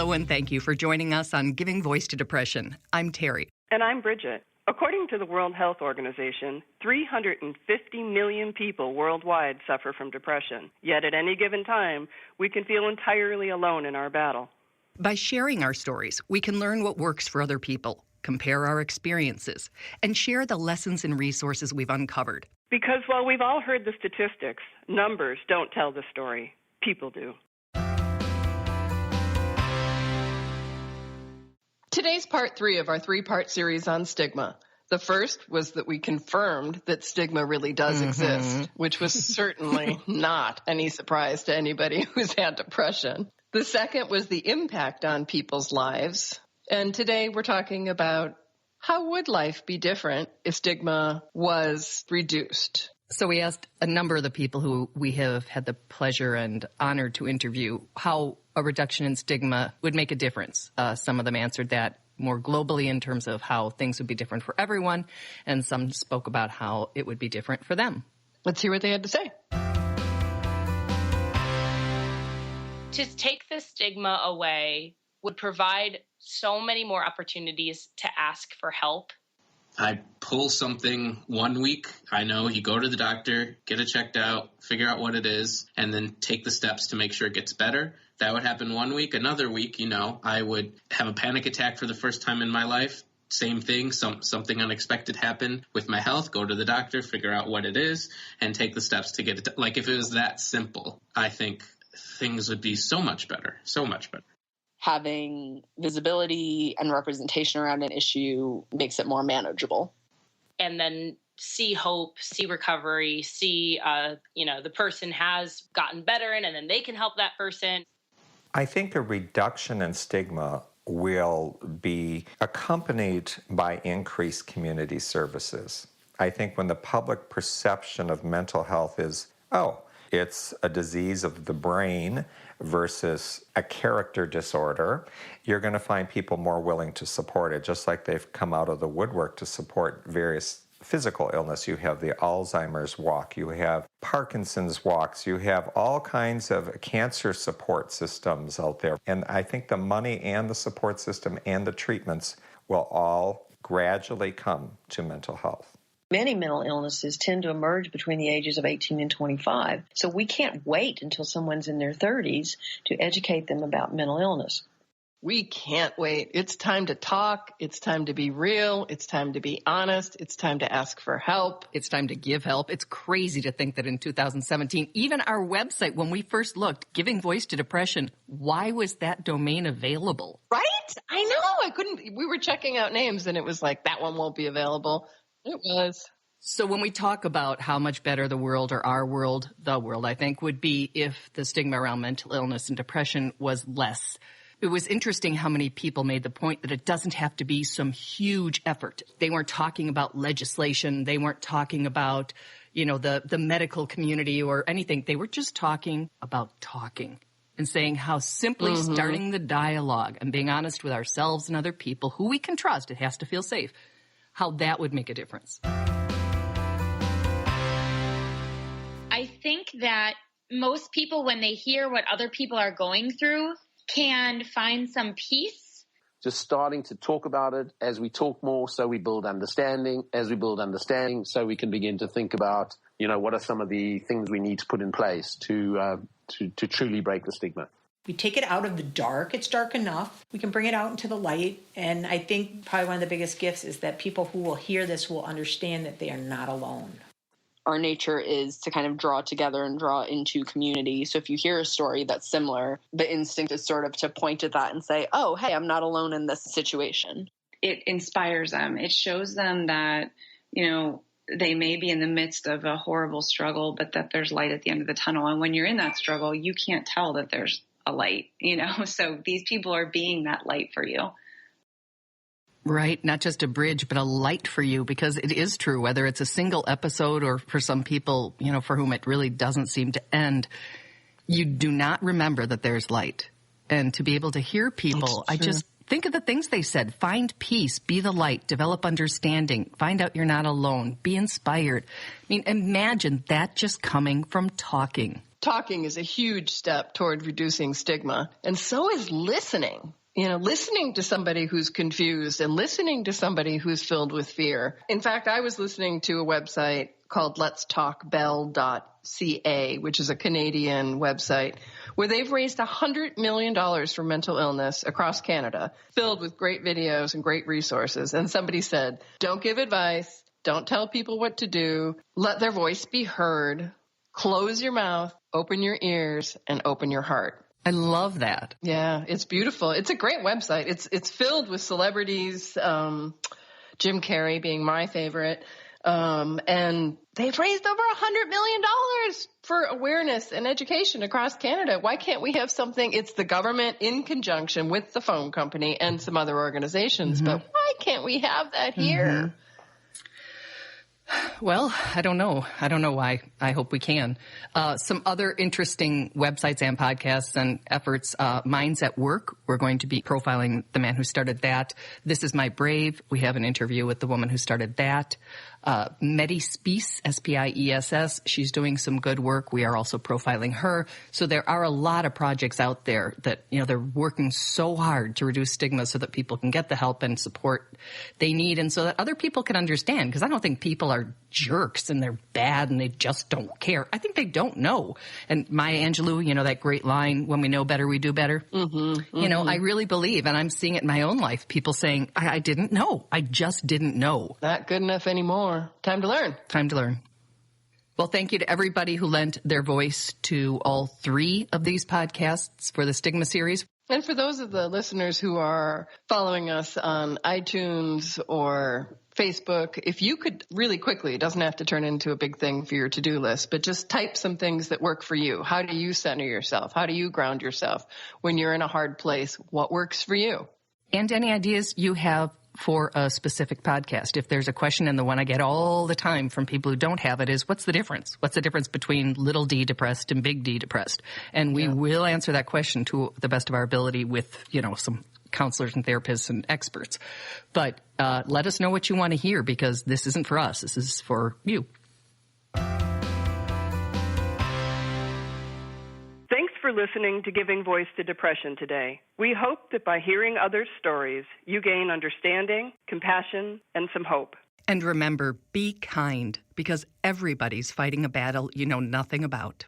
Hello and thank you for joining us on Giving Voice to Depression. I'm Terry. And I'm Bridget. According to the World Health Organization, 350 million people worldwide suffer from depression. Yet at any given time, we can feel entirely alone in our battle. By sharing our stories, we can learn what works for other people, compare our experiences, and share the lessons and resources we've uncovered. Because while we've all heard the statistics, numbers don't tell the story. People do. Today's part 3 of our 3-part series on stigma. The first was that we confirmed that stigma really does exist, which was certainly not any surprise to anybody who's had depression. The second was the impact on people's lives. And today we're talking about how would life be different if stigma was reduced? So we asked a number of the people who we have had the pleasure and honor to interview how a reduction in stigma would make a difference. Some of them answered that more globally in terms of how things would be different for everyone, and some spoke about how it would be different for them. Let's hear what they had to say. To take the stigma away would provide so many more opportunities to ask for help. I pull something 1 week. I know you go to the doctor, get it checked out, figure out what it is, and then take the steps to make sure it gets better. That would happen 1 week. Another week, I would have a panic attack for the first time in my life. Same thing, something unexpected happened with my health. Go to the doctor, figure out what it is, and take the steps to get it. Like if it was that simple, I think things would be so much better, so much better. Having visibility and representation around an issue makes it more manageable. And then see hope, see recovery, see, the person has gotten better and then they can help that person. I think a reduction in stigma will be accompanied by increased community services. I think when the public perception of mental health is, it's a disease of the brain versus a character disorder, you're going to find people more willing to support it, just like they've come out of the woodwork to support various physical illness. You have the Alzheimer's walk, you have Parkinson's walks, you have all kinds of cancer support systems out there. And I think the money and the support system and the treatments will all gradually come to mental health. Many mental illnesses tend to emerge between the ages of 18 and 25. So we can't wait until someone's in their 30s to educate them about mental illness. We can't wait. It's time to talk. It's time to be real. It's time to be honest. It's time to ask for help. It's time to give help. It's crazy to think that in 2017, even our website, when we first looked, Giving Voice to Depression, why was that domain available? Right? I know. We were checking out names and it was like, that one won't be available. It was. So when we talk about how much better the world or our world, the world, I think, would be if the stigma around mental illness and depression was less. It was interesting how many people made the point that it doesn't have to be some huge effort. They weren't talking about legislation. They weren't talking about, the medical community or anything. They were just talking about talking and saying how simply starting the dialogue and being honest with ourselves and other people who we can trust, it has to feel safe, how that would make a difference. I think that most people, when they hear what other people are going through, can find some peace. Just starting to talk about it. As we talk more, so we build understanding. As we build understanding, so we can begin to think about, what are some of the things we need to put in place to truly break the stigma. We take it out of the dark. It's dark enough. We can bring it out into the light. And I think probably one of the biggest gifts is that people who will hear this will understand that they are not alone. Our nature is to kind of draw together and draw into community. So if you hear a story that's similar, the instinct is sort of to point at that and say, oh, hey, I'm not alone in this situation. It inspires them. It shows them that, they may be in the midst of a horrible struggle, but that there's light at the end of the tunnel. And when you're in that struggle, you can't tell that there's a light, so these people are being that light for you. Right. Not just a bridge, but a light for you, because it is true, whether it's a single episode or for some people, for whom it really doesn't seem to end, you do not remember that there's light. And to be able to hear people, I just think of the things they said. Find peace, be the light, develop understanding, find out you're not alone, be inspired. I mean, imagine that just coming from talking. talking is a huge step toward reducing stigma, and so is listening. Listening to somebody who's confused and listening to somebody who's filled with fear. In fact, I was listening to a website called letstalkbell.ca, which is a Canadian website, where they've raised $100 million for mental illness across Canada, filled with great videos and great resources. And somebody said, don't give advice, don't tell people what to do, let their voice be heard, close your mouth, open your ears, and open your heart. I love that. Yeah, it's beautiful. It's a great website. It's filled with celebrities, Jim Carrey being my favorite. And they've raised over $100 million for awareness and education across Canada. Why can't we have something? It's the government in conjunction with the phone company and some other organizations, but why can't we have that here? Well, I don't know. I don't know why. I hope we can. Some other interesting websites and podcasts and efforts. Minds at Work. We're going to be profiling the man who started that. This Is My Brave. We have an interview with the woman who started that. MediSpiece, S-P-I-E-S-S. She's doing some good work. We are also profiling her. So there are a lot of projects out there that, they're working so hard to reduce stigma so that people can get the help and support they need, and so that other people can understand. Because I don't think people are jerks and they're bad and they just don't care. I think they don't know. And Maya Angelou, that great line, when we know better, we do better. I really believe, and I'm seeing it in my own life, people saying, I didn't know. I just didn't know. Not good enough anymore. Time to learn. Time to learn. Well, thank you to everybody who lent their voice to all 3 of these podcasts for the Stigma series. And for those of the listeners who are following us on iTunes or Facebook, if you could really quickly, it doesn't have to turn into a big thing for your to-do list, but just type some things that work for you. How do you center yourself? How do you ground yourself when you're in a hard place? What works for you? And any ideas you have for a specific podcast. If there's a question, and the one I get all the time from people who don't have it is, what's the difference? What's the difference between little d depressed and big D depressed? And we will answer that question to the best of our ability with, some counselors and therapists and experts. But let us know what you want to hear, because this isn't for us. This is for you. Thanks for listening to Giving Voice to Depression today. We hope that by hearing others' stories, you gain understanding, compassion, and some hope. And remember, be kind, because everybody's fighting a battle you know nothing about.